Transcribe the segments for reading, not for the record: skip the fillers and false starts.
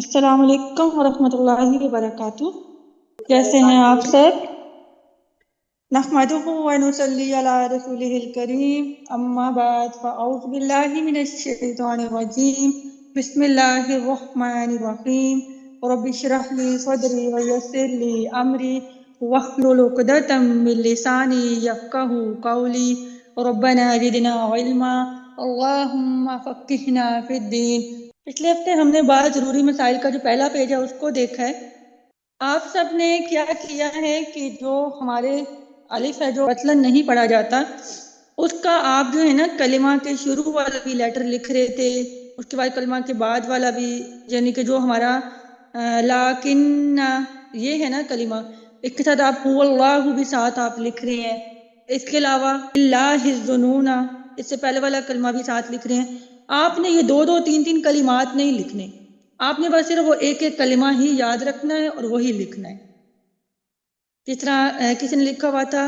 السلام علیکم ورحمۃ اللہ وبرکاتہ۔ کیسے ہیں آپ سب؟ نحمدہ ونصلی علی رسولہ الکریم، اما بعد فاعوذ باللہ من الشیطان الرجیم، بسم اللہ الرحمن الرحیم، رب اشرح لی صدری ویسر لی امری واحلل عقدۃ من لسانی یفقہوا قولی، ربنا زدنا علما اللہم فقہنا فی الدین۔ پچھلے ہفتے ہم نے بعض ضروری مسائل کا جو پہلا پیج ہے اس کو دیکھا ہے۔ آپ سب نے کیا کیا ہے کہ جو ہمارے الف ہے جو مثلاً نہیں پڑھا جاتا اس کا آپ جو ہے نا کلمہ کے شروع والا بھی لیٹر لکھ رہے تھے، اس کے بعد کلمہ کے بعد والا بھی، یعنی کہ جو ہمارا لیکن یہ ہے نا کلمہ، اس کے ساتھ آپ هو اللہ بھی ساتھ آپ لکھ رہے ہیں۔ اس کے علاوہ اللہ الظنون، اس سے پہلے والا کلمہ بھی ساتھ لکھ رہے ہیں۔ آپ نے یہ دو تین کلمات نہیں لکھنے، آپ نے بس صرف وہ ایک کلمہ ہی یاد رکھنا ہے اور وہی لکھنا ہے۔ جس طرح کسی نے لکھا ہوا تھا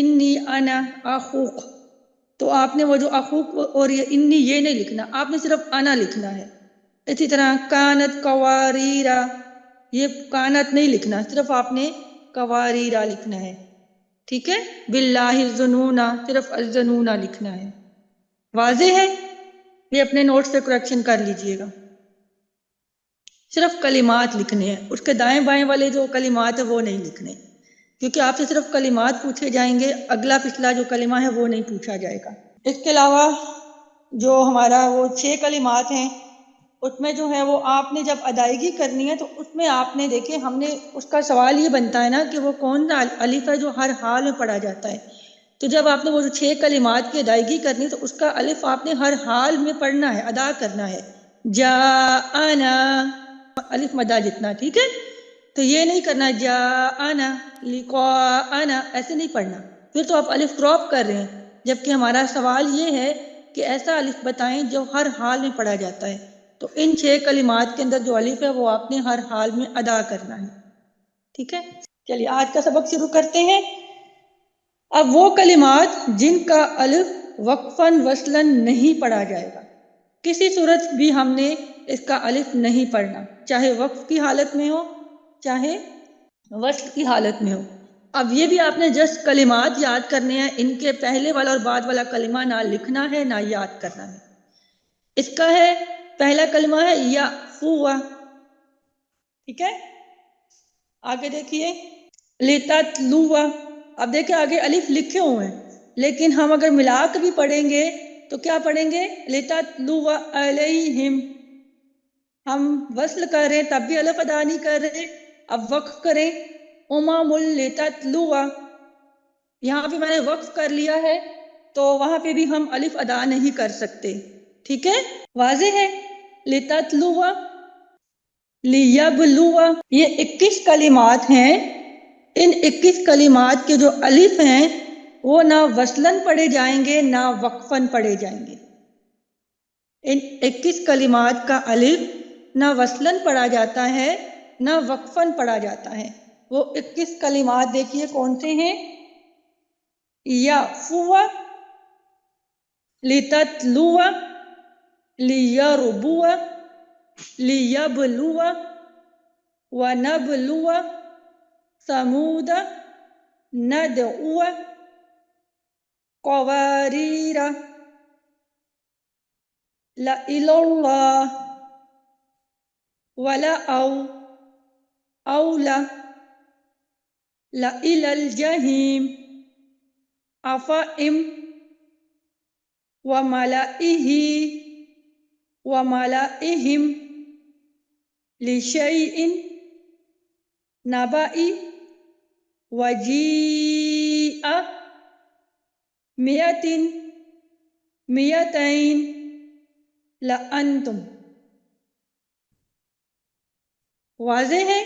انی انا اخوک، تو آپ نے وہ جو اخوک اور یہ انی یہ نہیں لکھنا، آپ نے صرف انا لکھنا ہے۔ اسی طرح کانت قواریرا، یہ کانت نہیں لکھنا، صرف آپ نے قواریرا لکھنا ہے، ٹھیک ہے۔ باللہ الظنون، صرف الظنون لکھنا ہے۔ واضح ہے؟ یہ اپنے نوٹس پہ کریکشن کر لیجئے گا۔ صرف کلمات لکھنے ہیں، اس کے دائیں بائیں والے جو کلمات ہیں وہ نہیں لکھنے، کیونکہ آپ سے صرف کلمات پوچھے جائیں گے، اگلا پچھلا جو کلمہ ہے وہ نہیں پوچھا جائے گا۔ اس کے علاوہ جو ہمارا وہ 6 کلمات ہیں اس میں جو ہے وہ آپ نے جب ادائیگی کرنی ہے تو اس میں آپ نے دیکھیں، ہم نے اس کا سوال یہ بنتا ہے نا کہ وہ کون سا الف ہے جو ہر حال میں پڑھا جاتا ہے، تو جب آپ نے وہ جو 6 کلمات کی ادائیگی کرنی تو اس کا الف آپ نے ہر حال میں پڑھنا ہے، ادا کرنا ہے۔ جاءنا، الف مدہ جتنا، ٹھیک ہے۔ تو یہ نہیں کرنا جاءنا لقاءنا، ایسے نہیں پڑھنا، پھر تو آپ الف ڈراپ کر رہے ہیں، جبکہ ہمارا سوال یہ ہے کہ ایسا الف بتائیں جو ہر حال میں پڑھا جاتا ہے۔ تو ان 6 کلمات کے اندر جو الف ہے وہ آپ نے ہر حال میں ادا کرنا ہے، ٹھیک ہے۔ چلیے آج کا سبق شروع کرتے ہیں۔ اب وہ کلمات جن کا الف وقفاً وصلاً نہیں پڑھا جائے گا، کسی صورت بھی ہم نے اس کا الف نہیں پڑھنا، چاہے وقف کی حالت میں ہو چاہے وصل کی حالت میں ہو۔ اب یہ بھی آپ نے جسٹ کلمات یاد کرنے ہیں، ان کے پہلے والا اور بعد والا کلمہ نہ لکھنا ہے نہ یاد کرنا ہے۔ اس کا ہے پہلا کلمہ ہے یعفو، ٹھیک ہے۔ آگے دیکھیے لتتلو، اب دیکھیں آگے الف لکھے ہوئے ہیں لیکن ہم اگر ملا کے بھی پڑھیں گے تو کیا پڑھیں گے؟ لتتلو علیہم، ہم وصل کر رہے ہیں تب بھی الف ادا نہیں کر رہے، اب وقف کریں امم لتتلو، یہاں پہ میں نے وقف کر لیا ہے تو وہاں پہ بھی ہم الف ادا نہیں کر سکتے، ٹھیک ہے۔ واضح ہے؟ لتتلو، لیبلو، یہ 21 کلمات ہیں، ان 21 کلمات کے جو الف ہیں وہ نہ وصلاً پڑھے جائیں گے نہ وقفاً پڑھے جائیں گے۔ ان 21 کلمات کا الف نہ وصلاً پڑھا جاتا ہے نہ وقفاً پڑھا جاتا ہے۔ وہ 21 کلمات دیکھیے کون سے ہیں؟ یعفو، لتتلو، لیربو، لیبلو، ونبلو، ثمود، ندعو، قواریر، لإلى اللہ، ولأو، أولى، لإلى الجحیم، أفئم، وملئه، وملئهم، لشيء، نبأ، وجيء، مئة، مئتين، لأنتم۔ واضح ہے؟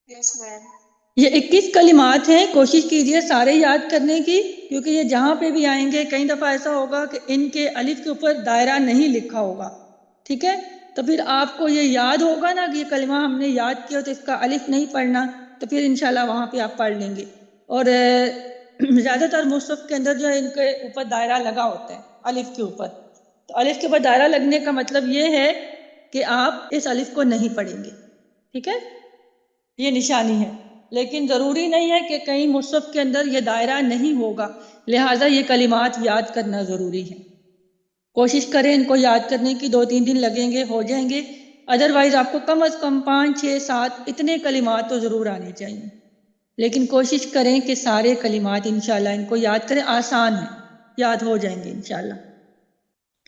یس میم۔ یہ 21 کلمات ہیں، کوشش کیجئے سارے یاد کرنے کی، کیونکہ یہ جہاں پہ بھی آئیں گے کئی دفعہ ایسا ہوگا کہ ان کے الف کے اوپر دائرہ نہیں لکھا ہوگا، ٹھیک ہے۔ تو پھر آپ کو یہ یاد ہوگا نا کہ یہ کلمہ ہم نے یاد کیا تو اس کا الف نہیں پڑھنا، تو پھر انشاءاللہ وہاں پہ آپ پڑھ لیں گے۔ اور زیادہ تر مصحف کے اندر جو ہے ان کے اوپر دائرہ لگا ہوتا ہے الف کے اوپر، تو الف کے بعد دائرہ لگنے کا مطلب یہ ہے کہ آپ اس الف کو نہیں پڑھیں گے، ٹھیک ہے، یہ نشانی ہے، لیکن ضروری نہیں ہے کہ کہیں مصحف کے اندر یہ دائرہ نہیں ہوگا، لہٰذا یہ کلمات یاد کرنا ضروری ہے۔ کوشش کریں ان کو یاد کرنے کی، 2-3 دن لگیں گے، ہو جائیں گے، ادروائز آپ کو کم از کم 5 6 7 اتنے کلمات تو ضرور آنے چاہیے، لیکن کوشش کریں کہ سارے کلمات انشاءاللہ ان کو یاد کریں، آسان ہے، یاد ہو جائیں گے انشاءاللہ۔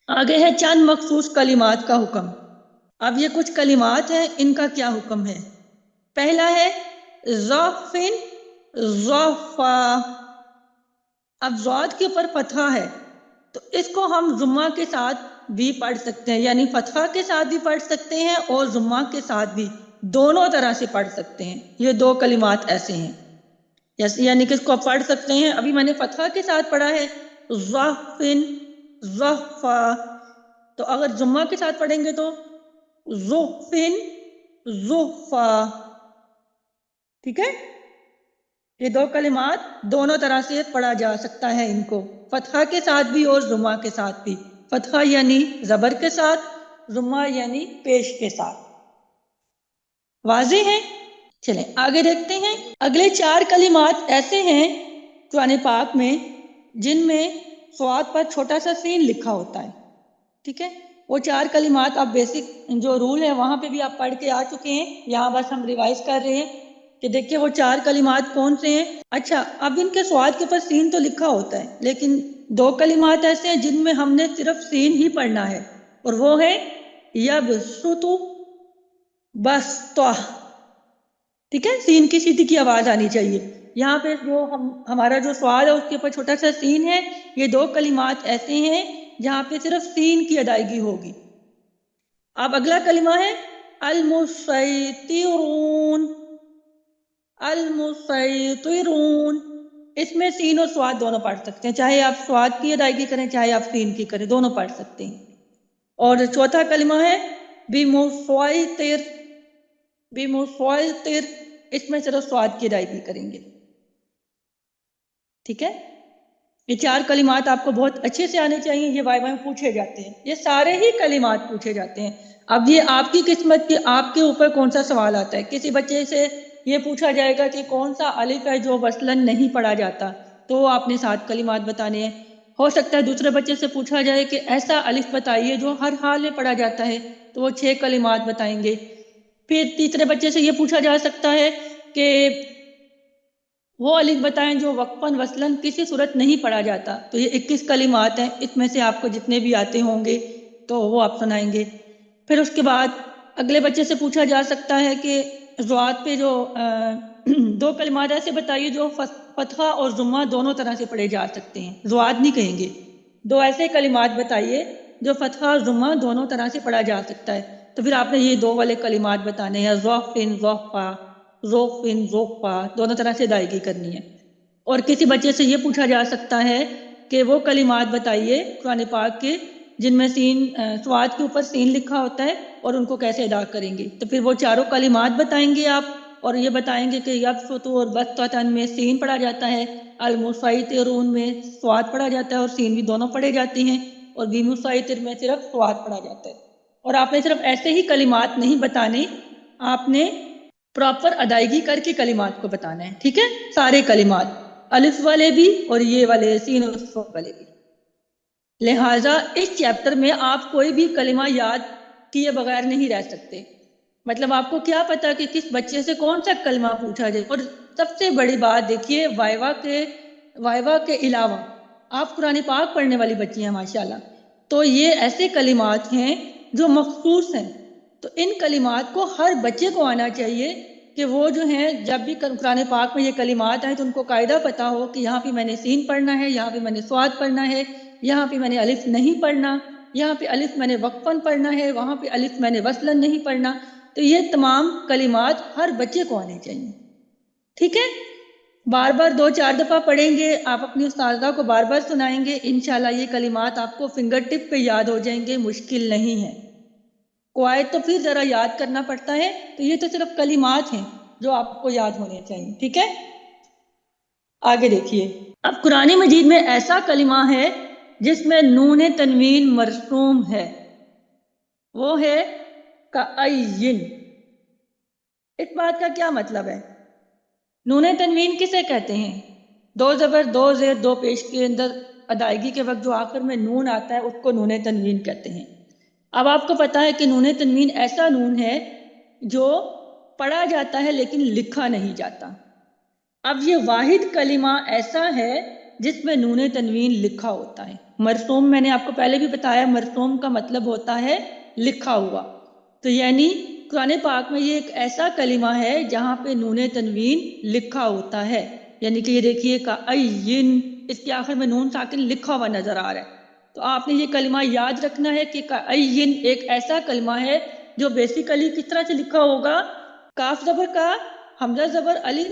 آگے ہے چند مخصوص کلمات کا حکم۔ اب یہ کچھ کلمات ہیں، ان کا کیا حکم ہے؟ پہلا ہے ظافن، ظفا۔ اب ضاد کے اوپر فتحہ ہے تو اس کو ہم ضمہ کے ساتھ بھی پڑھ سکتے ہیں، یعنی فتحہ کے ساتھ بھی پڑھ سکتے ہیں اور ضمہ کے ساتھ بھی، دونوں طرح سے پڑھ سکتے ہیں۔ یہ 2 کلمات ایسے ہیں، یعنی کہ اس کو پڑھ سکتے ہیں، ابھی میں نے فتحہ کے ساتھ پڑھا ہے ظافن، ظفا، تو اگر ضمہ کے ساتھ پڑھیں گے تو ظفن، ظفا، ٹھیک ہے؟ یہ 2 کلمات دونوں طرح سے پڑھا جا سکتا ہے، ان کو فتحہ کے ساتھ بھی اور ضمہ کے ساتھ بھی، فتحہ یعنی زبر کے ساتھ، ضمہ یعنی پیش کے ساتھ۔ واضح ہے؟ چلیں آگے دیکھتے ہیں۔ اگلے 4 کلمات ایسے ہیں قرآن پاک میں جن میں صاد پر چھوٹا سا سین لکھا ہوتا ہے، ٹھیک ہے؟ وہ 4 کلمات آپ بیسک جو رول ہے وہاں پہ بھی آپ پڑھ کے آ چکے ہیں، یہاں بس ہم ریوائز کر رہے ہیں کہ دیکھیں وہ 4 کلمات کون سے ہیں۔ اچھا، اب ان کے صاد کے اوپر سین تو لکھا ہوتا ہے، لیکن 2 کلمات ایسے ہیں جن میں ہم نے صرف سین ہی پڑھنا ہے، اور وہ ہے یبسط، بسطہ، ٹھیک ہے؟ سین کی سیدھی کی آواز آنی چاہیے۔ یہاں پہ جو ہمارا جو سوال ہے اس کے اوپر چھوٹا سا سین ہے، یہ 2 کلمات ایسے ہیں جہاں پہ صرف سین کی ادائیگی ہوگی۔ اب اگلا کلمہ ہے المسیطرون، المسیطرون، اس میں سین اور سواد دونوں پڑھ سکتے ہیں، چاہے آپ سواد کی ادائیگی کریں چاہے آپ سین کی کریں، دونوں پڑھ سکتے ہیں۔ اور چوتھا کلمہ ہے بمسیطر، بمسیطر، اس میں صرف سواد کی ادائیگی کریں گے، ٹھیک ہے؟ یہ 4 کلمات آپ کو بہت اچھے سے آنے چاہیے، یہ وائوا میں پوچھے جاتے ہیں، یہ سارے ہی کلمات پوچھے جاتے ہیں۔ اب یہ آپ کی قسمت کہ آپ کے اوپر کون سا سوال آتا ہے۔ کسی بچے سے یہ پوچھا جائے گا کہ کون سا الف ہے جو وصلاً نہیں پڑھا جاتا، تو آپ نے 7 کلمات بتانے ہیں۔ ہو سکتا ہے دوسرے بچے سے پوچھا جائے کہ ایسا الف بتائیے جو ہر حال میں پڑھا جاتا ہے، تو وہ 6 کلمات بتائیں گے۔ پھر تیسرے بچے سے یہ پوچھا جا سکتا ہے کہ وہ الف بتائیں جو وقفاً وصلاً کسی صورت نہیں پڑھا جاتا، تو یہ 21 کلمات ہیں، اس میں سے آپ کو جتنے بھی آتے ہوں گے تو وہ آپ سنائیں گے۔ پھر اس کے بعد اگلے بچے سے پوچھا جا سکتا ہے کہ ضاد پہ جو 2 کلمات ایسے بتائیے جو فتحہ اور ضمہ دونوں طرح سے پڑھے جا سکتے ہیں، ضاد نہیں کہیں گے، 2 ایسے کلمات بتائیے جو فتحہ اور ضمہ دونوں طرح سے پڑھا جا سکتا ہے، تو پھر آپ نے یہ 2 والے کلمات بتانے ہیں، ظافن، ظفا، ظوفن، ظوفا، دونوں طرح سے ادائیگی کرنی ہے۔ اور کسی بچے سے یہ پوچھا جا سکتا ہے کہ وہ کلمات بتائیے قرآن پاک کے جن میں سین سواد کے اوپر سین لکھا ہوتا ہے اور ان کو کیسے ادا کریں گے، تو پھر وہ 4 کلمات بتائیں گے آپ، اور یہ بتائیں گے کہ یبسط اور بسطۃ میں سین پڑھا جاتا ہے، المسیطرون میں سواد پڑھا جاتا ہے اور سین بھی دونوں پڑھے جاتے ہیں، اور بمسیطر میں صرف سواد پڑھا جاتا ہے۔ اور آپ نے صرف ایسے ہی کلمات نہیں بتانے، آپ نے پراپر ادائیگی کر کے کلمات کو بتانا ہے، ٹھیک ہے؟ سارے کلمات، الف والے بھی اور یہ والے سین اور صاد والے بھی۔ لہٰذا اس چیپٹر میں آپ کوئی بھی کلمہ یاد کیے بغیر نہیں رہ سکتے، مطلب آپ کو کیا پتا کہ کس بچے سے کون سا کلمہ پوچھا جائے۔ اور سب سے بڑی بات دیکھیے، وائوا کے علاوہ آپ قرآن پاک پڑھنے والی بچی ہیں ماشاءاللہ، تو یہ ایسے کلمات ہیں جو مخصوص ہیں، تو ان کلمات کو ہر بچے کو آنا چاہیے کہ وہ جو ہیں جب بھی قرآن پاک میں یہ کلمات آئیں تو ان کو قاعدہ پتہ ہو کہ یہاں پہ میں نے سین پڑھنا ہے، یہاں پہ میں نے سواد پڑھنا ہے، یہاں پہ میں نے الف نہیں پڑھنا، یہاں پہ الف میں نے وقفاً پڑھنا ہے، وہاں پہ الف میں نے وصلاً نہیں پڑھنا۔ تو یہ تمام کلمات ہر بچے کو آنے چاہیے، ٹھیک ہے؟ بار بار 2-4 دفعہ پڑھیں گے، آپ اپنی استاذہ کو بار بار سنائیں گے، انشاءاللہ یہ کلمات آپ کو فنگر ٹپ پہ یاد ہو جائیں گے، مشکل نہیں ہے۔ قواعد تو پھر ذرا یاد کرنا پڑتا ہے، تو یہ تو صرف کلمات ہیں جو آپ کو یاد ہونے چاہیے، ٹھیک ہے؟ آگے دیکھیے، اب قرآن مجید میں ایسا کلمہ ہے جس میں نون تنوین مرسوم ہے، وہ ہے کأین۔ اس بات کا کیا مطلب ہے؟ نون تنوین کسے کہتے ہیں؟ دو زبر دو زیر دو پیش کے اندر ادائیگی کے وقت جو آخر میں نون آتا ہے اس کو نون تنوین کہتے ہیں۔ اب آپ کو پتا ہے کہ نون تنوین ایسا نون ہے جو پڑھا جاتا ہے لیکن لکھا نہیں جاتا۔ اب یہ واحد کلمہ ایسا ہے جس میں نون تنوین لکھا ہوتا ہے۔ مرسوم میں نے آپ کو پہلے بھی بتایا، مرسوم کا مطلب ہوتا ہے لکھا ہوا۔ تو یعنی قرآن پاک میں یہ ایک ایسا کلمہ ہے جہاں پہ نون تنوین لکھا ہوتا ہے، یعنی کہ یہ دیکھیے کأین، اس کے آخر میں نون ساکن لکھا ہوا نظر آ رہا ہے۔ تو آپ نے یہ کلمہ یاد رکھنا ہے کہ کأین ایک ایسا کلمہ ہے جو بیسیکلی کس طرح سے لکھا ہوگا؟ کاف زبر کا، حمزہ زبر علی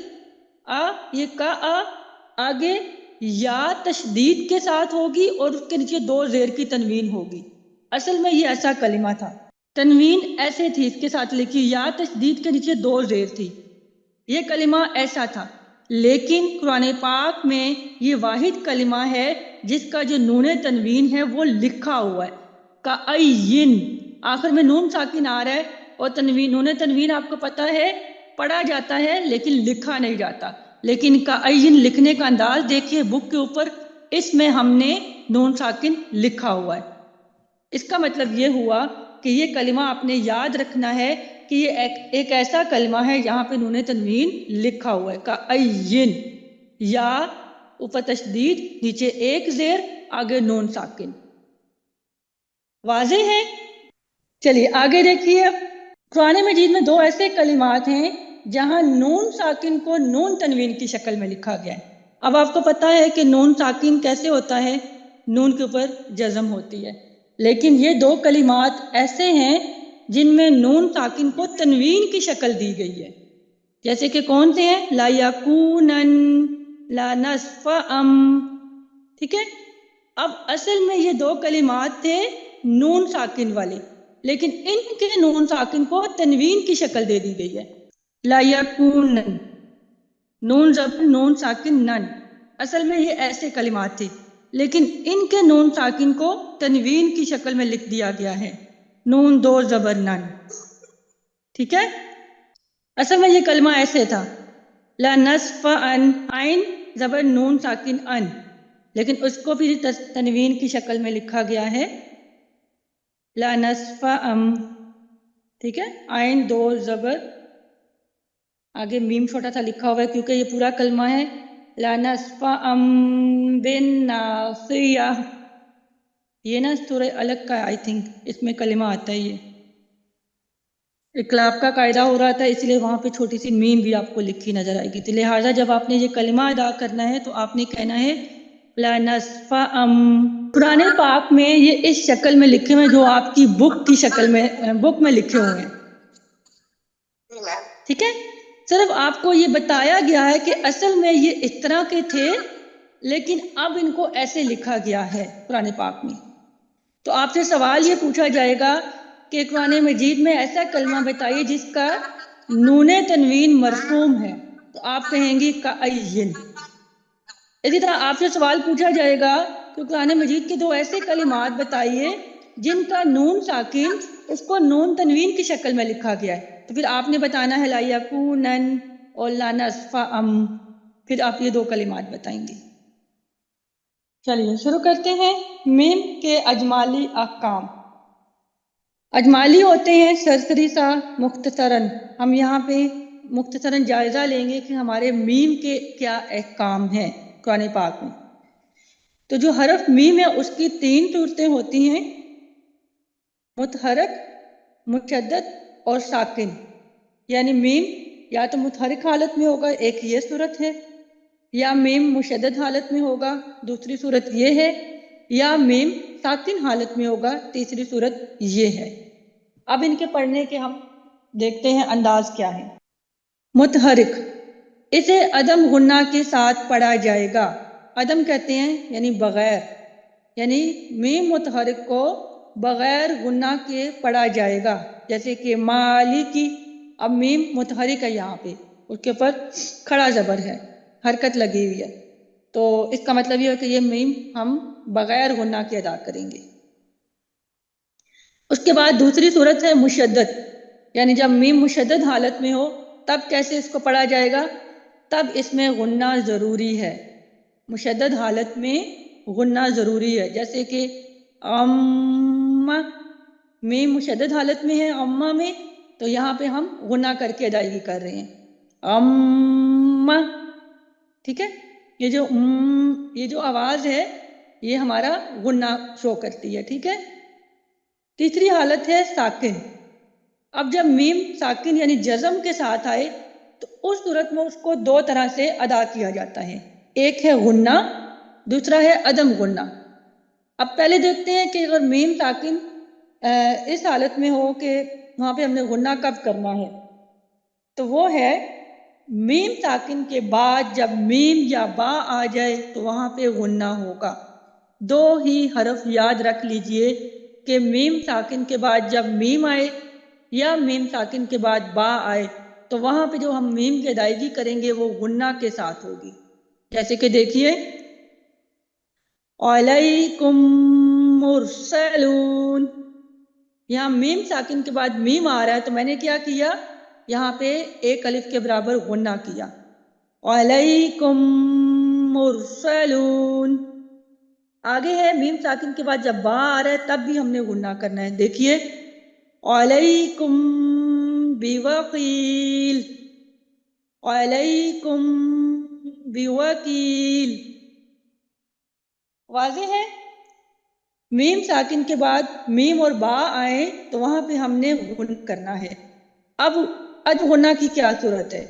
آ، یہ کا آ، آگے یا تشدید کے ساتھ ہوگی اور اس کے نیچے دو زیر کی تنوین ہوگی۔ اصل میں یہ ایسا کلمہ تھا، تنوین ایسے تھی اس کے ساتھ لکھی، یا تشدید کے نیچے دو زیر تھی، یہ کلمہ ایسا تھا۔ لیکن قرآن پاک میں یہ واحد کلمہ ہے جس کا جو نون تنوین ہے وہ لکھا ہوا ہے، کأین، آخر میں نون ساکن آ رہا ہے، اور تنوین، نون تنوین آپ کو پتہ ہے پڑھا جاتا ہے لیکن لکھا نہیں جاتا۔ لیکن کأین لکھنے کا انداز دیکھیے بک کے اوپر، اس میں ہم نے نون ساکن لکھا ہوا ہے۔ اس کا مطلب یہ ہوا کہ یہ کلمہ آپ نے یاد رکھنا ہے کہ یہ ایک ایسا کلمہ ہے جہاں پہ نون تنوین لکھا ہوا ہے، کأین، یا اوپر تشدید، نیچے ایک زیر، آگے نون ساکن۔ واضح ہے؟ چلیے آگے دیکھیے، اب قرآن مجید میں دو ایسے کلمات ہیں جہاں نون ساکن کو نون تنوین کی شکل میں لکھا گیا ہے۔ اب آپ کو پتا ہے کہ نون ساکن کیسے ہوتا ہے؟ نون کے اوپر جزم ہوتی ہے، لیکن یہ دو کلمات ایسے ہیں جن میں نون ساکن کو تنوین کی شکل دی گئی ہے، جیسے کہ کون سے ہیں؟ لا یکونن، لا نصفعم، ٹھیک ہے؟ اب اصل میں یہ دو کلمات تھے نون ساکن والے، لیکن ان کے نون ساکن کو تنوین کی شکل دے دی گئی ہے۔ لا یکونن، نون زبر نون ساکن نن، اصل میں یہ ایسے کلمات تھے لیکن ان کے نون ساکن کو تنوین کی شکل میں لکھ دیا گیا ہے، نون دو زبر نن، ٹھیک ہے؟ اصل میں یہ کلمہ ایسے تھا، لا نصفعن، عین زبر نون ساکن ان، لیکن اس کو بھی تنوین کی شکل میں لکھا گیا ہے، لا نصفعم، ٹھیک ہے؟ عین دو زبر، آگے میم چھوٹا سا لکھا ہوا ہے کیونکہ یہ پورا کلمہ ہے، لا نصفعم بالناصیہ، یہ نا سورہ الگ کا آئی تھنک اس میں کلمہ آتا ہے، یہ اقلاب کا قاعدہ ہو رہا تھا اس لیے وہاں پہ چھوٹی سی میم بھی آپ کو لکھی نظر آئے گی۔ تو لہٰذا جب آپ نے یہ کلمہ ادا کرنا ہے تو آپ نے کہنا ہے لا نصفعم۔ قرآن پاک میں یہ اس شکل میں لکھے ہوئے جو آپ کی بک کی شکل میں، بک میں لکھے ہوئے ہیں، ٹھیک ہے؟ صرف آپ کو یہ بتایا گیا ہے کہ اصل میں یہ اس طرح کے تھے لیکن اب ان کو ایسے لکھا گیا ہے قرآن پاک میں۔ تو آپ سے سوال یہ پوچھا جائے گا کہ قرآن مجید میں ایسا کلمہ بتائیے جس کا نون تنوین مرسوم ہے، تو آپ کہیں گی کأین۔ اسی طرح آپ سے سوال پوچھا جائے گا کہ قرآن مجید کے دو ایسے کلمات بتائیے جن کا نون ساکن اس کو نون تنوین کی شکل میں لکھا گیا ہے، تو پھر آپ نے بتانا ہے لا یکونن اور لا نصفعم، پھر آپ یہ دو کلمات بتائیں گے۔ چلیے شروع کرتے ہیں۔ میم کے اجمالی احکام۔ اجمالی ہوتے ہیں سرسری سا مختصراً، ہم یہاں پہ مختصراً جائزہ لیں گے کہ ہمارے میم کے کیا احکام ہیں قرآن پاک میں۔ تو جو حرف میم ہے اس کی تین صورتیں ہوتی ہیں، متحرک، مشدد اور ساکن۔ یعنی میم یا تو متحرک حالت میں ہوگا، ایک یہ صورت ہے، یا میم مشدد حالت میں ہوگا، دوسری صورت یہ ہے، یا میم ساکن حالت میں ہوگا، تیسری صورت یہ ہے۔ اب ان کے پڑھنے کے ہم دیکھتے ہیں انداز کیا ہے۔ متحرک، اسے عدم غنہ کے ساتھ پڑھا جائے گا۔ عدم کہتے ہیں یعنی بغیر، یعنی میم متحرک کو بغیر غنہ کے پڑھا جائے گا، جیسے کہ مالکی، اب میم متحرک ہے، یہاں پہ اس کے اوپر کھڑا زبر ہے، حرکت لگی ہوئی ہے، تو اس کا مطلب یہ ہے کہ یہ میم ہم بغیر غنہ کے ادا کریں گے۔ اس کے بعد دوسری صورت ہے مشدد، یعنی جب میم مشدد حالت میں ہو تب کیسے اس کو پڑھا جائے گا؟ تب اس میں غنہ ضروری ہے، مشدد حالت میں غنہ ضروری ہے، جیسے کہ میم مشدد حالت میں ہے امہ میں، تو یہاں پہ ہم غنہ کر کے ادائیگی کر رہے ہیں ٹھیک ہے، یہ جو آواز ہے یہ ہمارا غنہ شو کرتی ہے، ٹھیک ہے۔ تیسری حالت ہے ساکن۔ اب جب میم ساکن یعنی جزم کے ساتھ آئے تو اس صورت میں اس کو دو طرح سے ادا کیا جاتا ہے، ایک ہے غنہ، دوسرا ہے عدم غنہ۔ اب پہلے دیکھتے ہیں کہ اگر میم ساکن اس حالت میں ہو کہ وہاں پہ ہم نے غنہ کب کرنا ہے، تو وہ ہے میم ساکن کے بعد جب میم یا با آ جائے تو وہاں پہ غنہ ہوگا۔ دو ہی حرف یاد رکھ لیجئے کہ میم ساکن کے بعد جب میم آئے یا میم ساکن کے بعد با آئے تو وہاں پہ جو ہم میم کی ادائیگی کریں گے وہ غنہ کے ساتھ ہوگی، جیسے کہ دیکھیے علیکم مرسلون، یہاں میم ساکن کے بعد میم آ رہا ہے تو میں نے کیا کیا، یہاں پہ ایک الف کے برابر غنہ کیا، علیکم مرسلون۔ آگے ہے میم ساکن کے بعد جب با آ رہا ہے تب بھی ہم نے غنہ کرنا ہے، دیکھیے علیکم بوکیل، علیکم بوکیل، واضح ہے۔ میم ساکن کے بعد میم اور با آئیں تو وہاں پہ ہم نے غنہ کرنا ہے۔ اب غنہ کی کیا صورت ہے؟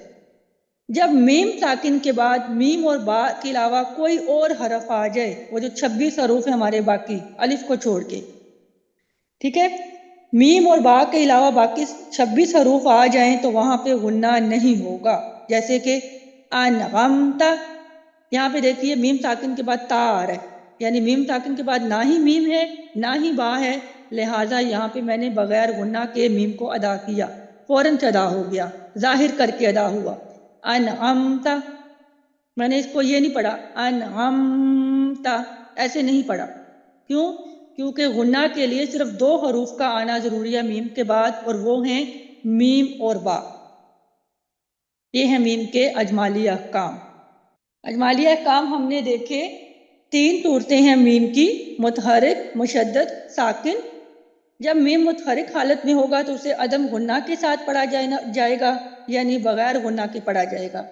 جب میم ساکن کے بعد میم اور با کے علاوہ کوئی اور حرف آ جائے، وہ جو 26 حروف ہیں ہمارے باقی الف کو چھوڑ کے، ٹھیک ہے، میم اور با کے علاوہ باقی 26 حروف آ جائیں تو وہاں پہ غنہ نہیں ہوگا، جیسے کہ انغمتا، یہاں پہ دیکھیے میم ساکن کے بعد تا آ رہا ہے، یعنی میم ساکن کے بعد نہ ہی میم ہے نہ ہی با ہے، لہٰذا یہاں پہ میں نے بغیر غنہ کے میم کو ادا کیا، فوراً سے ادا ہو گیا، ظاہر کر کے ادا ہوا۔ انعمتا، میں نے اس کو یہ نہیں پڑھا انعمتا، ایسے نہیں پڑھا، کیوں؟ کیونکہ غنہ کے لیے صرف 2 حروف کا آنا ضروری ہے میم کے بعد، اور وہ ہیں میم اور با۔ یہ ہیں میم کے اجمالی احکام۔ اجمالی احکام ہم نے دیکھے، 3 صورتیں ہیں میم کی، متحرک، مشدد، ساکن۔ جب میم متحرک حالت میں ہوگا تو اسے عدم غنہ کے ساتھ پڑھا جائے گا، یعنی بغیر غنہ کے پڑھا جائے گا۔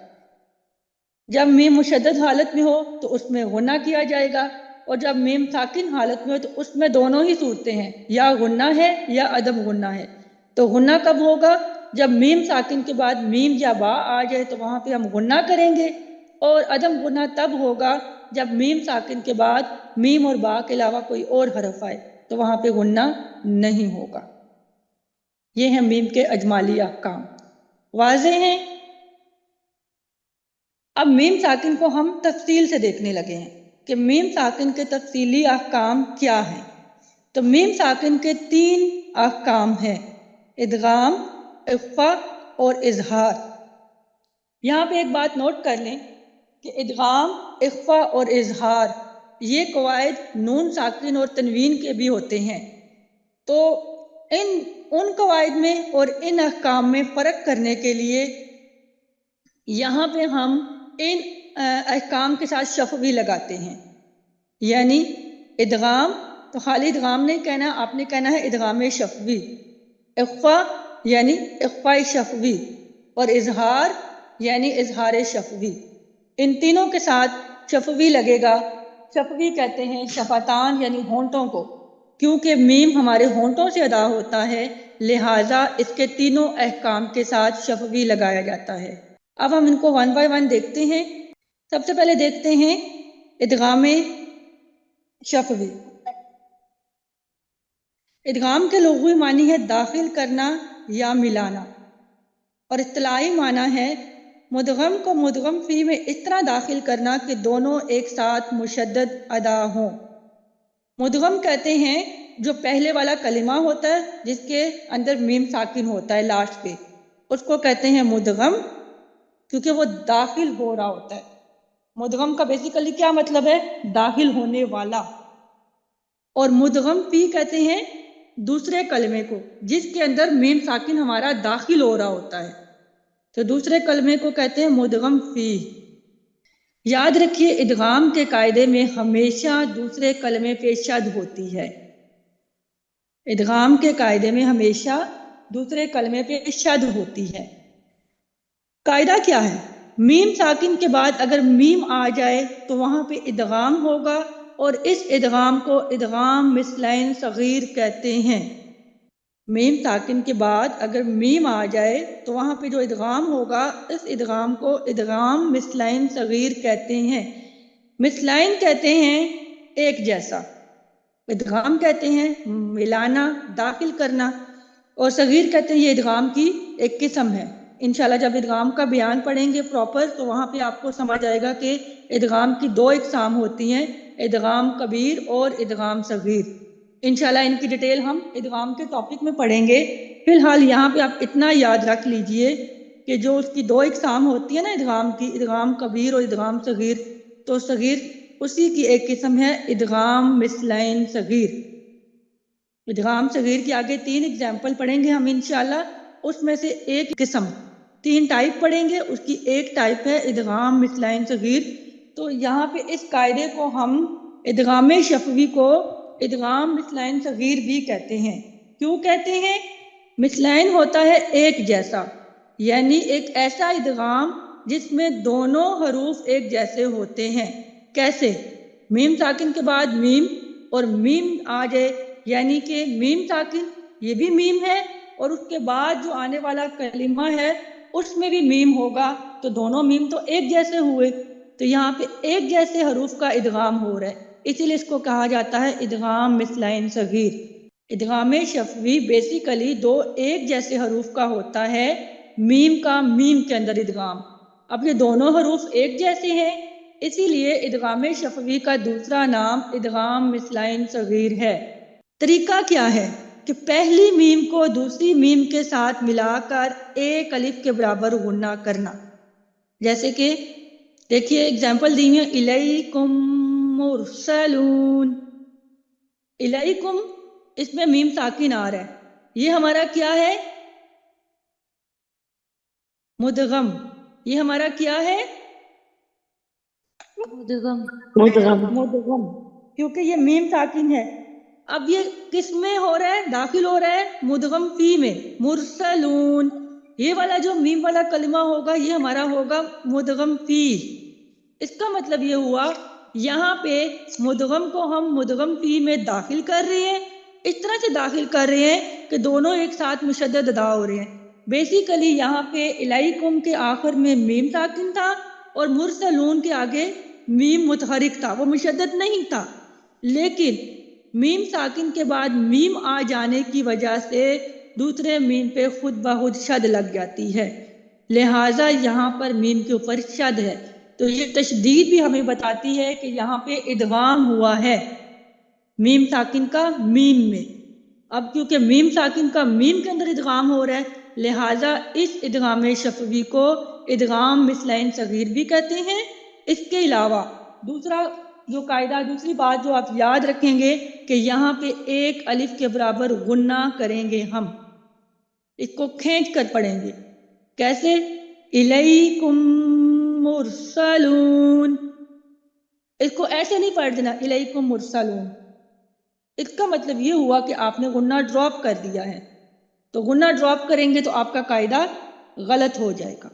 جب میم مشدد حالت میں ہو تو اس میں غنہ کیا جائے گا، اور جب میم ساکن حالت میں ہو تو اس میں دونوں ہی صورتیں ہیں، یا غنہ ہے یا عدم غنہ ہے۔ تو غنہ کب ہوگا؟ جب میم ساکن کے بعد میم یا با آ جائے تو وہاں پہ ہم غنہ کریں گے، اور عدم غنہ تب ہوگا جب میم ساکن کے بعد میم اور با کے علاوہ کوئی اور حرف آئے تو وہاں پہ غنہ نہیں ہوگا۔ یہ ہیں میم کے اجمالی احکام، واضح ہیں؟ اب میم ساکن کو ہم تفصیل سے دیکھنے لگے ہیں کہ میم ساکن کے تفصیلی احکام کیا ہیں۔ تو میم ساکن کے 3 احکام ہیں، ادغام، اخفا اور اظہار۔ یہاں پہ ایک بات نوٹ کر لیں کہ ادغام، اخفا اور اظہار یہ قواعد نون ساکن اور تنوین کے بھی ہوتے ہیں، تو ان قواعد میں اور ان احکام میں فرق کرنے کے لیے یہاں پہ ہم ان احکام کے ساتھ شفوی لگاتے ہیں، یعنی ادغام تو خالی ادغام نہیں کہنا، آپ نے کہنا ہے ادغام شفوی، اخفا یعنی اخفاء شفوی، اور اظہار یعنی اظہار شفوی۔ ان تینوں کے ساتھ شفوی لگے گا۔ شفوی کہتے ہیں شفتان یعنی ہونٹوں کو، کیونکہ میم ہمارے ہونٹوں سے ادا ہوتا ہے، لہٰذا اس کے تینوں احکام کے ساتھ شفوی لگایا جاتا ہے۔ اب ہم ان کو 1 بائی 1 دیکھتے ہیں۔ سب سے پہلے دیکھتے ہیں ادغام شفوی۔ ادغام کے لغوی معنی ہے داخل کرنا یا ملانا، اور اصطلاحی معنی ہے مدغم کو مدغم فی میں اس طرح داخل کرنا کہ دونوں ایک ساتھ مشدد ادا ہوں۔ مدغم کہتے ہیں جو پہلے والا کلمہ ہوتا ہے جس کے اندر میم ساکن ہوتا ہے لاسٹ پہ، اس کو کہتے ہیں مدغم، کیونکہ وہ داخل ہو رہا ہوتا ہے۔ مدغم کا بیسیکلی کیا مطلب ہے؟ داخل ہونے والا. اور مدغم فی کہتے ہیں دوسرے کلمے کو جس کے اندر میم ساکن ہمارا داخل ہو رہا ہوتا ہے، تو دوسرے کلمے کو کہتے ہیں مدغم فی. یاد رکھیے ادغام کے قاعدے میں ہمیشہ دوسرے کلمے پہ شد ہوتی ہے. ادغام کے قاعدے میں ہمیشہ دوسرے کلمے پہ شد ہوتی ہے. قاعدہ کیا ہے؟ میم ساکن کے بعد اگر میم آ جائے تو وہاں پہ ادغام ہوگا، اور اس ادغام کو ادغام مثلین صغیر کہتے ہیں. میم ساکن کے بعد اگر میم آ جائے تو وہاں پہ جو ادغام ہوگا اس ادغام کو ادغام مثلین صغیر کہتے ہیں. مثلین کہتے ہیں ایک جیسا، ادغام کہتے ہیں ملانا، داخل کرنا، اور صغیر کہتے ہیں یہ ادغام کی ایک قسم ہے. انشاءاللہ جب ادغام کا بیان پڑھیں گے پراپر تو وہاں پہ آپ کو سمجھ آئے گا کہ ادغام کی دو اقسام ہوتی ہیں، ادغام کبیر اور ادغام صغیر. انشاءاللہ ان کی ڈیٹیل ہم ادغام کے ٹاپک میں پڑھیں گے. فی الحال یہاں پہ آپ اتنا یاد رکھ لیجئے کہ جو اس کی دو اقسام ہوتی ہیں نا ادغام کی، ادغام کبیر اور ادغام صغیر، تو صغیر اسی کی ایک قسم ہے ادغام مثلین صغیر. ادغام صغیر کی آگے 3 اگزامپل پڑھیں گے ہم انشاءاللہ. اس میں سے ایک قسم، 3 ٹائپ پڑھیں گے، اس کی ایک ٹائپ ہے ادغام مثلین صغیر. تو یہاں پہ اس قاعدے کو ہم ادغام شفوی کو ادغام مثلین صغیر بھی کہتے ہیں. کیوں کہتے ہیں؟ مثلین ہوتا ہے ایک جیسا، یعنی ایک ایسا ادغام جس میں دونوں حروف ایک جیسے ہوتے ہیں. کیسے؟ میم ساکن کے بعد میم اور میم آ جائے، یعنی کہ میم ساکن یہ بھی میم ہے اور اس کے بعد جو آنے والا کلمہ ہے اس میں بھی میم ہوگا، تو دونوں میم تو ایک جیسے ہوئے. تو یہاں پہ ایک جیسے حروف کا ادغام ہو رہا ہے، اسی لیے اس کو کہا جاتا ہے ادغام مثلین صغیر. ادغام شفوی بیسیکلی 2 ایک جیسے حروف کا ہوتا ہے، میم کا میم کے اندر ادغام. اب یہ دونوں حروف ایک جیسے ہیں، اسی لیے ادغام شفوی کا دوسرا نام ادغام مثلین صغیر ہے. طریقہ کیا ہے کہ پہلی میم کو دوسری میم کے ساتھ ملا کر ایک الف کے برابر غنہ کرنا. جیسے کہ دیکھیے اگزامپل دی ہیں، الیکم مرسلون. الیکم اس میں میم ساکن آ رہا ہے، یہ ہمارا کیا ہے؟ مدغم. یہ ہمارا کیا ہے؟ مدغم، کیونکہ یہ میم ساکن ہے. اب یہ کس میں ہو رہا ہے؟ داخل ہو رہا ہے مدغم فی میں. مرسلون، یہ والا جو میم والا کلمہ ہوگا یہ ہمارا ہوگا مدغم فی. اس کا مطلب یہ ہوا یہاں پہ مدغم کو ہم مدغم فی میں داخل کر رہے ہیں، اس طرح سے داخل کر رہے ہیں کہ دونوں ایک ساتھ مشدد ادا ہو رہے ہیں. بیسیکلی یہاں پہ الیکم کے آخر میں میم ساکن تھا اور مرسلون کے آگے میم متحرک تھا، وہ مشدد نہیں تھا، لیکن میم ساکن کے بعد میم آ جانے کی وجہ سے دوسرے میم پہ خود بخود شد لگ جاتی ہے، لہٰذا یہاں پر میم کے اوپر شد ہے. تو یہ تشدید بھی ہمیں بتاتی ہے کہ یہاں پہ ادغام ہوا ہے میم ساکن کا میم میں. اب کیونکہ میم ساکن کا میم کے اندر ادغام ہو رہا ہے، لہٰذا اس ادغام شفوی کو ادغام مثلین صغیر بھی کہتے ہیں. اس کے علاوہ دوسرا جو قاعدہ، دوسری بات جو آپ یاد رکھیں گے کہ یہاں پہ ایک الف کے برابر غنہ کریں گے ہم، اس کو کھینچ کر پڑھیں گے. کیسے؟ الیکم مرسلون، اس کو ایسے نہیں پڑھ دینا الیکم مرسلون. اس کا مطلب یہ ہوا کہ آپ نے غنہ ڈراپ کر دیا ہے، تو غنہ ڈراپ کریں گے تو آپ کا قاعدہ غلط ہو جائے گا.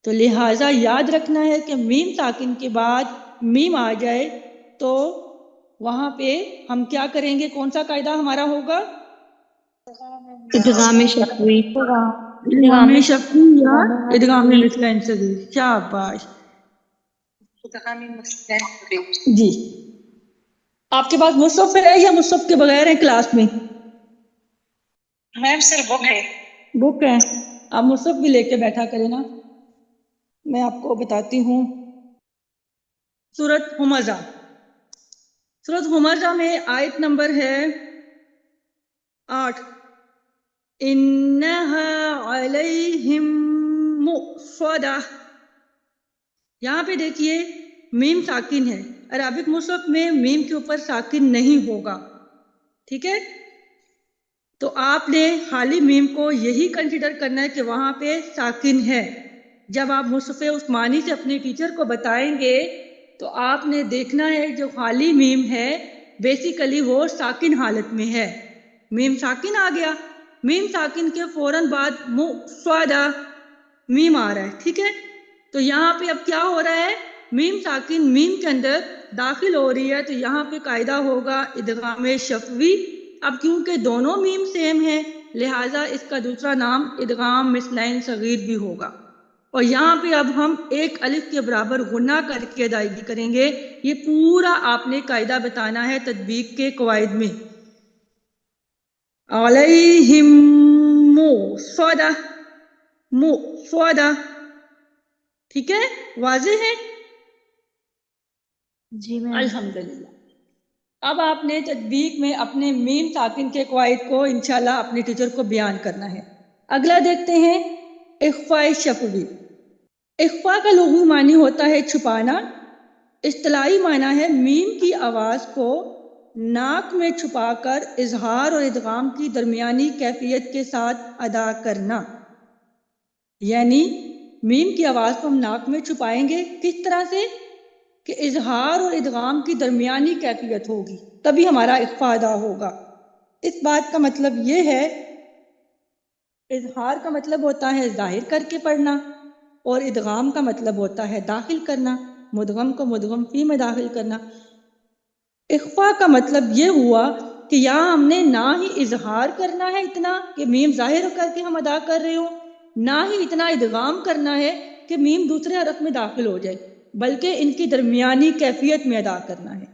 تو لہٰذا یاد رکھنا ہے کہ میم ساکن کے بعد میم آ جائے تو وہاں پہ ہم کیا کریں گے؟ کون سا قاعدہ ہمارا ہوگا؟ ادغام شفوی. ادغام شفوی یا ادغام مثلین صغیر. شاباش. جی، آپ کے پاس مصحف ہے یا مصحف کے بغیر ہے کلاس میں؟ میم صرف بک ہے. بک ہے، آپ مصحف بھی لے کے بیٹھا کریں نا. میں آپ کو بتاتی ہوں سورۃ ہمزہ. سورۃ ہمزہ میں آیت نمبر ہے 8. انہا علیہم مؤصدہ. یہاں پہ دیکھیے میم ساکن ہے، عربک مصحف میں میم کے اوپر ساکن نہیں ہوگا، ٹھیک ہے؟ تو آپ نے خالی میم کو یہی کنسیڈر کرنا ہے کہ وہاں پہ ساکن ہے۔ جب آپ مصحف عثمانی سے اپنے ٹیچر کو بتائیں گے تو آپ نے دیکھنا ہے جو خالی میم ہے بیسیکلی وہ ساکن حالت میں ہے۔ میم ساکن آ گیا، میم ساکن کے فوراً بعد مسودہ میم آ رہا ہے، ٹھیک ہے؟ تو یہاں پہ اب کیا ہو رہا ہے، میم ساکن میم کے اندر داخل ہو رہی ہے، تو یہاں پہ قاعدہ ہوگا ادغام شفوی۔ اب کیونکہ دونوں میم سیم ہیں لہٰذا اس کا دوسرا نام ادغام مثلین صغیر بھی ہوگا، اور یہاں پہ اب ہم ایک الف کے برابر غنہ کر کے ادائیگی کریں گے۔ یہ پورا آپ نے قاعدہ بتانا ہے تطبیق کے قواعد میں۔ علیہم مسودہ، مسودہ، ٹھیک ہے؟ واضح ہے؟ جی میم۔ الحمدللہ۔ اب آپ نے تطبیق میں اپنے میم ساکن کے قواعد کو انشاءاللہ اپنے ٹیچر کو بیان کرنا ہے۔ اگلا دیکھتے ہیں اخفاء شفوی۔ اخفاء کا لغوی معنی ہوتا ہے چھپانا، اصطلاحی معنی ہے میم کی آواز کو ناک میں چھپا کر اظہار اور ادغام کی درمیانی کیفیت کے ساتھ ادا کرنا۔ یعنی میم کی آواز کو ہم ناک میں چھپائیں گے کس طرح سے کہ اظہار اور ادغام کی درمیانی کیفیت ہوگی، تبھی ہمارا اخفاء ادا ہوگا۔ اس بات کا مطلب یہ ہے، اظہار کا مطلب ہوتا ہے ظاہر کر کے پڑھنا، اور ادغام کا مطلب ہوتا ہے داخل کرنا، مدغم کو مدغم فی میں داخل کرنا۔ اخفاء کا مطلب یہ ہوا کہ یہاں ہم نے نہ ہی اظہار کرنا ہے اتنا کہ میم ظاہر کر کے ہم ادا کر رہے ہوں، نہ ہی اتنا ادغام کرنا ہے کہ میم دوسرے حرف میں داخل ہو جائے، بلکہ ان کی درمیانی کیفیت میں ادا کرنا ہے۔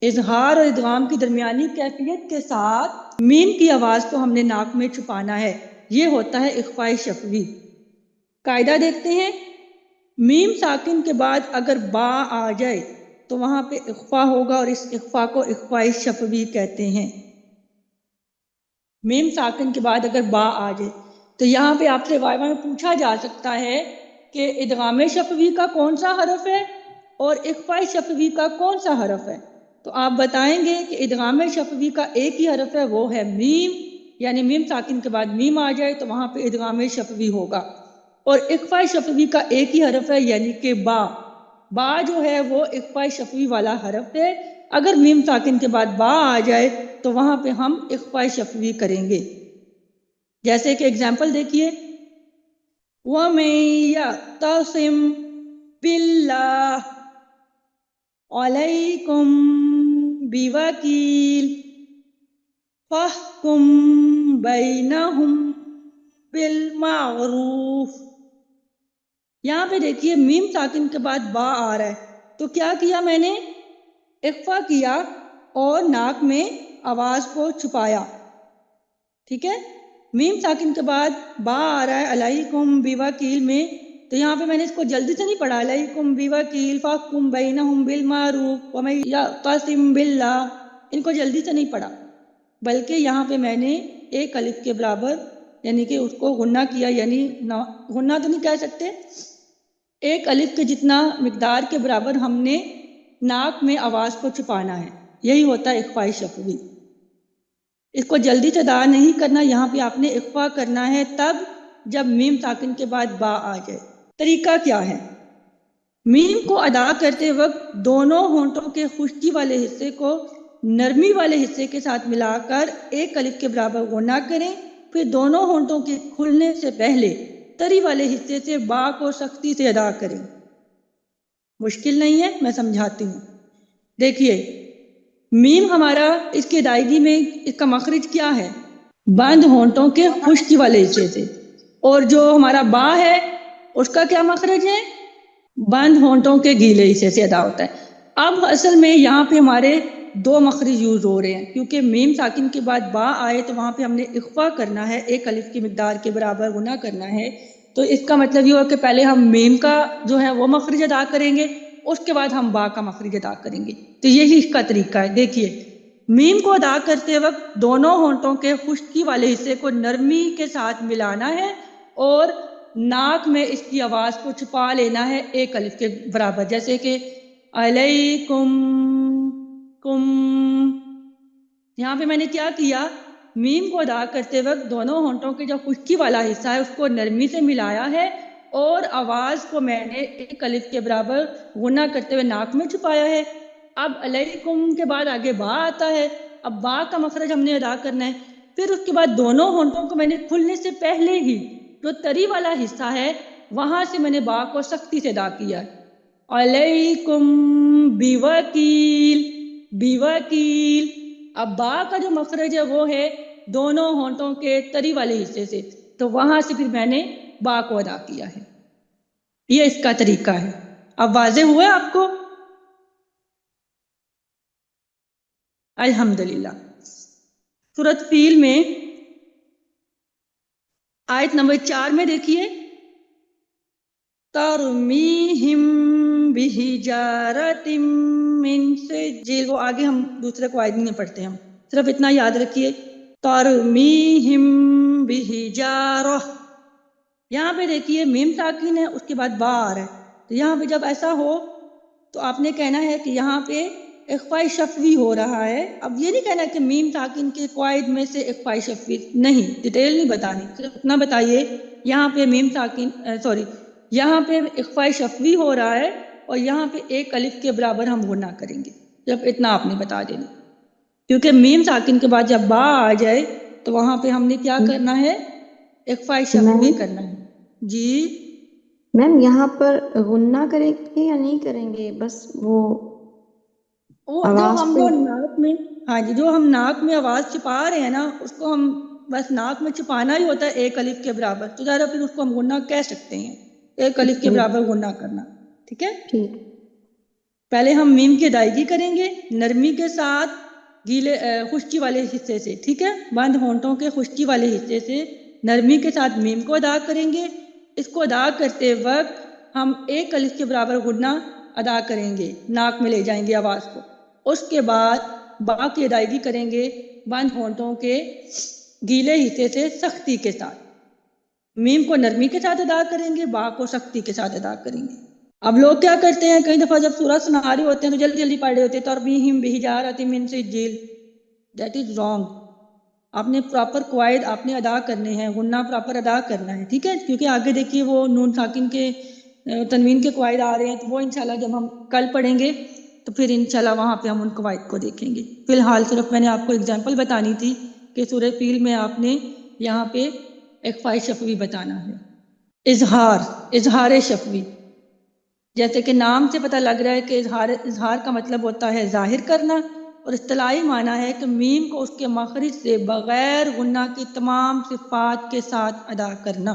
اظہار اور ادغام کی درمیانی کیفیت کے ساتھ میم کی آواز کو ہم نے ناک میں چھپانا ہے، یہ ہوتا ہے اخفاء شفوی۔ قاعدہ دیکھتے ہیں، میم ساکن کے بعد اگر با آ جائے تو وہاں پہ اخفاء ہوگا، اور اس اخفاء کو اخفاء شفوی کہتے ہیں۔ میم ساکن کے بعد اگر با آ جائے تو یہاں پہ آپ سے وائوا میں پوچھا جا سکتا ہے کہ ادغام شفوی کا کون سا حرف ہے اور اخفاء شفوی کا کون سا حرف ہے، تو آپ بتائیں گے کہ ادغام شفوی کا ایک ہی حرف ہے، وہ ہے میم، یعنی میم ساکن کے بعد میم آ جائے تو وہاں پہ ادغام شفوی ہوگا، اور اخفاء شفوی کا ایک ہی حرف ہے یعنی کہ با۔ با جو ہے وہ اخفاء شفوی والا حرف ہے، اگر میم ساکن کے بعد با آ جائے تو وہاں پہ ہم اخفاء شفوی کریں گے۔ جیسے کہ اگزامپل دیکھیے، وَمَن يَعْتَصِم بِاللَّهِ عَلَيْكُم بِوَكِيلٍ فَاحْكُم بَيْنَهُم بِالْمَعْرُوفِ۔ یہاں پہ دیکھیے میم ساکن کے بعد با آ رہا ہے، تو کیا کیا میں نے؟ اخفاء کیا اور ناک میں آواز کو چھپایا، ٹھیک ہے؟ میم ساکن کے بعد با آ رہا ہے علیکم بوکیل میں، تو یہاں پہ میں نے اس کو جلدی سے نہیں پڑھا، علیکم بوکیل فاحکم بینہم بالمعروف ومن یعتصم باللہ، ان کو جلدی سے نہیں پڑھا، بلکہ یہاں پہ میں نے ایک الف کے برابر یعنی کہ اس کو غنہ کیا، یعنی غنہ تو نہیں کہہ سکتے، ایک الف کے جتنا مقدار کے برابر ہم نے ناک میں آواز کو چھپانا ہے، یہی ہوتا ہے اخفاء شفوی۔ اس کو جلدی سے ادا نہیں کرنا، یہاں پہ آپ نے اخفاء کرنا ہے تب جب میم ساکن کے بعد با آ جائے۔ طریقہ کیا ہے؟ میم کو ادا کرتے وقت دونوں ہونٹوں کے خشکی والے حصے کو نرمی والے حصے کے ساتھ ملا کر ایک الف کے برابر غنہ کریں، پھر دونوں ہونٹوں کے کھلنے سے پہلے تری والے حصے سے با کو سختی سے ادا کریں۔ مشکل نہیں ہے، میں سمجھاتی ہوں۔ دیکھیے میم ہمارا اس کی ادائیگی میں اس کا مخرج کیا ہے؟ بند ہونٹوں کے خشکی والے حصے سے، اور جو ہمارا با ہے اس کا کیا مخرج ہے؟ بند ہونٹوں کے گیلے حصے سے ادا ہوتا ہے۔ اب اصل میں یہاں پہ ہمارے دو مخرج یوز ہو رہے ہیں، کیونکہ میم ساکن کے بعد با آئے تو وہاں پہ ہم نے اخفاء کرنا ہے، ایک الف کی مقدار کے برابر غنہ کرنا ہے، تو اس کا مطلب یہ ہو کہ پہلے ہم میم کا جو ہے وہ مخرج ادا کریں گے، اس کے بعد ہم با کا مخرج ادا کریں گے، تو یہی اس کا طریقہ ہے۔ دیکھیے میم کو ادا کرتے وقت دونوں ہونٹوں کے خشکی والے حصے کو نرمی کے ساتھ ملانا ہے اور ناک میں اس کی آواز کو چھپا لینا ہے ایک الف کے برابر، جیسے کہ علیکم کم. یہاں پہ میں نے کیا کیا، میم کو ادا کرتے وقت دونوں ہونٹوں کے جو خشکی والا حصہ ہے اس کو نرمی سے ملایا ہے اور آواز کو میں نے ایک الف کے برابر غنہ کرتے ہوئے ناک میں چھپایا ہے. اب علیکم کے بعد آگے با آتا ہے، اب با کا مخرج ہم نے ادا کرنا ہے. پھر اس کے بعد دونوں ہونٹوں کو میں نے کھلنے سے پہلے ہی جو تری والا حصہ ہے وہاں سے میں نے با کو سختی سے ادا کیا. علیکم بیوکیل بیوکیل. اب با کا جو مخرج ہے وہ ہے دونوں ہونٹوں کے تری والے حصے سے، تو وہاں سے پھر میں نے با کو ادا کیا ہے. یہ اس کا طریقہ ہے. اب واضح ہوا آپ کو؟ الحمدللہ. سورۃ فیل میں آیت نمبر 4 میں دیکھیے، ترمیہم بحجارۃ من سجیل. وہ آگے ہم دوسرے قواعد میں پڑھتے ہیں، ہم صرف اتنا یاد رکھیے، ترمیہم بحجارہ. یہاں پہ دیکھیے میم ساکن ہے، اس کے بعد با آ رہا ہے، تو یہاں پہ جب ایسا ہو تو آپ نے کہنا ہے کہ یہاں پہ اخفاء شفوی ہو رہا ہے. اب یہ نہیں کہنا کہ میم ساکن کے قواعد میں سے اخفاء شفوی نہیں، ڈیٹیل نہیں بتانی، صرف اتنا بتائیے یہاں پہ میم ساکن یہاں پہ اخفاء شفوی ہو رہا ہے اور یہاں پہ ایک الف کے برابر ہم غنہ کریں گے. جب اتنا آپ نے بتا دینا، کیونکہ میم ساکن کے بعد جب با آ جائے تو وہاں پہ ہم نے کیا کرنا ہے، اخفاء شفوی کرنا ہے. جی میم یہاں پر غنہ کریں گے یا نہیں کریں گے؟ بس وہ جو ہم جو ناک میں، ہاں جی، جو ہم ناک میں آواز چھپا رہے ہیں نا، اس کو ہم بس ناک میں چھپانا ہی ہوتا ہے ایک الف کے برابر، تو ذرا پھر اس کو ہم غنہ کہہ سکتے ہیں، ایک الف کے برابر غنہ کرنا. ٹھیک ہے، ٹھیک. پہلے ہم میم کی ادائیگی کریں گے نرمی کے ساتھ، گیلے خشکی والے حصے سے. ٹھیک ہے، بند ہونٹوں کے خشکی والے حصے سے نرمی کے ساتھ میم کو ادا کریں گے. اس کو ادا کرتے وقت ہم ایک الف کے برابر غنہ ادا کریں گے، ناک میں لے جائیں گے آواز کو. اس کے بعد با کی ادائیگی کریں گے بند ہونٹوں کے گیلے حصے سے سختی کے ساتھ. میم کو نرمی کے ساتھ ادا کریں گے، با کو سختی کے ساتھ ادا کریں گے. اب لوگ کیا کرتے ہیں، کئی دفعہ جب سورہ سنا رہے ہوتے ہیں تو جلدی جلدی پڑھ رہے ہوتے ہیں، ترمیہم بحجارۃ من سجیل. That is wrong. آپ نے پراپر قواعد آپ نے ادا کرنے ہیں، غنہ پراپر ادا کرنا ہے. ٹھیک ہے، کیونکہ آگے دیکھیے وہ نون ساکن کے تنوین کے قواعد آ رہے ہیں، تو وہ انشاءاللہ جب ہم کل پڑھیں گے تو پھر انشاءاللہ وہاں پہ ہم ان قواعد کو دیکھیں گے. فی الحال صرف میں نے آپ کو اگزامپل بتانی تھی کہ سورہ فیل میں آپ نے یہاں پہ اخفاء شفوی بتانا ہے. اظہار شفوی، جیسے کہ نام سے پتہ لگ رہا ہے کہ اظہار کا مطلب ہوتا ہے ظاہر کرنا، اور اصطلاحی معنی ہے کہ میم کو اس کے مخرج سے بغیر غنہ کی تمام صفات کے ساتھ ادا کرنا.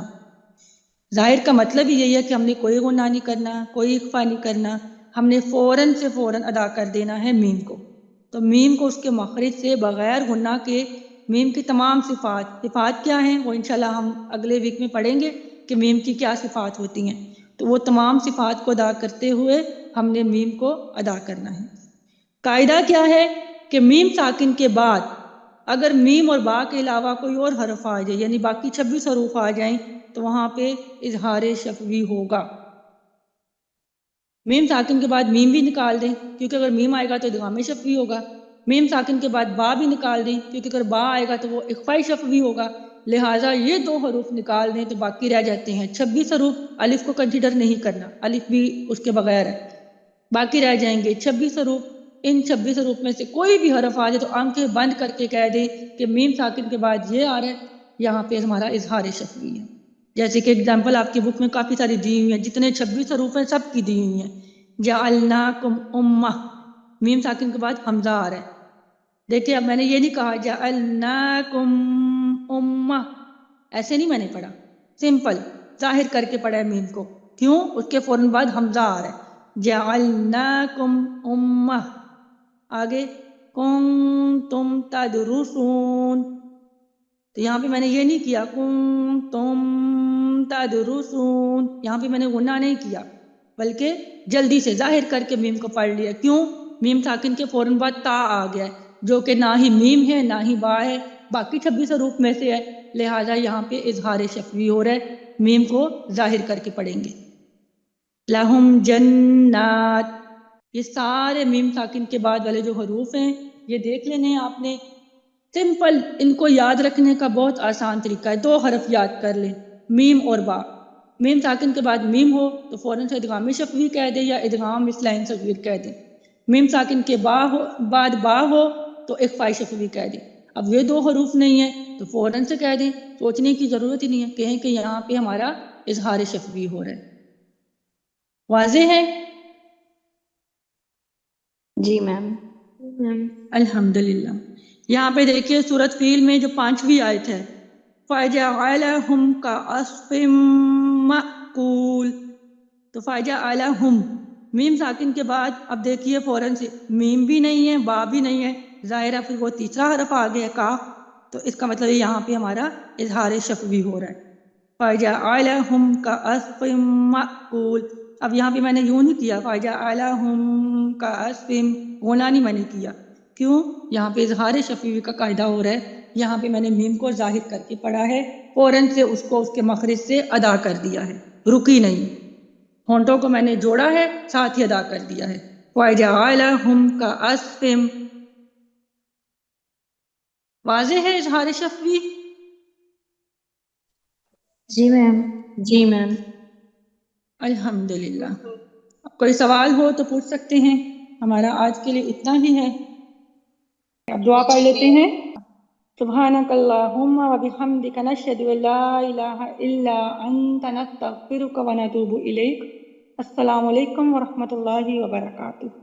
ظاہر کا مطلب ہی یہی ہے کہ ہم نے کوئی غنہ نہیں کرنا، کوئی اخفاء نہیں کرنا، ہم نے فوراً سے فوراً ادا کر دینا ہے میم کو. تو میم کو اس کے مخرج سے بغیر غنہ کے میم کی تمام صفات کیا ہیں، وہ انشاءاللہ ہم اگلے ویک میں پڑھیں گے کہ میم کی کیا صفات ہوتی ہیں. تو وہ تمام صفات کو ادا کرتے ہوئے ہم نے میم کو ادا کرنا ہے. قاعدہ کیا ہے کہ میم ساکن کے بعد اگر میم اور با کے علاوہ کوئی اور حرف آ جائے، یعنی باقی 26 حروف آ جائیں، تو وہاں پہ اظہار شفوی ہوگا. میم ساکن کے بعد میم بھی نکال دیں، کیونکہ اگر میم آئے گا تو ادغام شفوی ہوگا. میم ساکن کے بعد با بھی نکال دیں، کیونکہ اگر با آئے گا تو وہ اخفاء شفوی ہوگا. لہٰذا یہ 2 حروف نکال دیں تو باقی رہ جاتے ہیں 26 حروف. الف کو کنسیڈر نہیں کرنا، الف بھی اس کے بغیر ہے. باقی رہ جائیں گے 26 حروف. ان 26 حروف میں سے کوئی بھی حرف آ جائے تو آنکھیں بند کر کے کہہ دیں کہ میم ساکن کے بعد یہ آ رہا ہے، یہاں پہ ہمارا اظہار شفوی ہے. جیسے کہ اگزامپل آپ کی بک میں کافی ساری دی ہوئی ہیں، جتنے 26 حروف ہیں سب کی دی ہوئی ہیں. جعلناکم امہ، میم ساکن کے بعد حمزہ آ رہا ہے. دیکھیں اب میں نے یہ نہیں کہا جعلناکم امہ، ایسے نہیں میں نے پڑھا، سمپل ظاہر کر کے پڑھا ہے میم کو. کیوں؟ اس کے فوراً بعد حمزہ آ رہا ہے. جعلناکم امہ. آگے کنتم تدرسون، تو یہاں پہ میں نے یہ نہیں کیا کنتم تدرسون، یہاں پہ میں نے غنہ نہیں کیا، بلکہ جلدی سے ظاہر کر کے میم کو پڑھ لیا. کیوں؟ میم ساکن کے فوراً بعد تا آ گیا ہے. جو کہ نہ ہی میم ہے نہ ہی با ہے، باقی 26 حروف میں سے ہے، لہٰذا یہاں پہ اظہار شفوی ہو رہا ہے، میم کو ظاہر کر کے پڑھیں گے۔ لہم جنات، یہ سارے میم ساکن کے بعد والے جو حروف ہیں یہ دیکھ لینے ہیں آپ نے، سمپل، ان کو یاد رکھنے کا بہت آسان طریقہ ہے، 2 حرف یاد کر لیں، میم اور با۔ میم ساکن کے بعد میم ہو تو فوراً سے ادغام شفوی کہہ دیں یا ادغام مثلین صغیر کہہ دیں، میم ساکن کے بعد با ہو تو اخفاء شفوی کہہ دیں۔ اب یہ 2 حروف نہیں ہیں تو فوراً سے کہہ دیں، سوچنے کی ضرورت ہی نہیں ہے، کہیں کہ یہاں پہ ہمارا اظہار شفوی ہو رہا ہے۔ واضح ہے؟ جی میم۔ الحمدللہ۔ یہاں پہ دیکھیے سورۃ فیل میں جو 5ویں آیت ہے، فَجَعَلَهُمْ كَعَصْفٍ مَأْكُولٍ، تو فَجَعَلَهُمْ، میم ساکن کے بعد اب دیکھیے فوراً سے میم بھی نہیں ہے با بھی نہیں ہے، ظاہرہ پھر وہ تیسرا حرف آ گیا کاف، تو اس کا مطلب یہاں پہ ہمارا اظہار شفوی ہو رہا ہے۔ فَجَعَلَهُمْ كَعَصْفٍ مَأْكُولٍ، اب یہاں پہ میں نے یوں نہیں کیا فَجَعَلَهُمْ كَعَصْفٍ، غنہ نہیں میں نے کیا، کیوں؟ یہاں پہ اظہار شفوی کا قاعدہ ہو رہا ہے، یہاں پہ میں نے میم کو ظاہر کر کے پڑھا ہے، فوراً سے اس کو اس کے مخرج سے ادا کر دیا ہے، رکی نہیں، ہونٹوں کو میں نے جوڑا ہے ساتھ ہی ادا کر دیا ہے۔ وَجَعَلَهُمْ كَعَصْفٍ، واضح ہے اظہار شفوی؟ جی میم۔ جی میم۔ الحمدللہ۔ کوئی سوال ہو تو پوچھ سکتے ہیں، ہمارا آج کے لیے اتنا ہی ہے، اب دعا پڑھ لیتے ہیں۔ سبحانک اللہم و بحمدک نشہد ان لا الہ الا انت نستغفرک و نتوب الیک۔ السلام علیکم ورحمۃ اللہ وبرکاتہ۔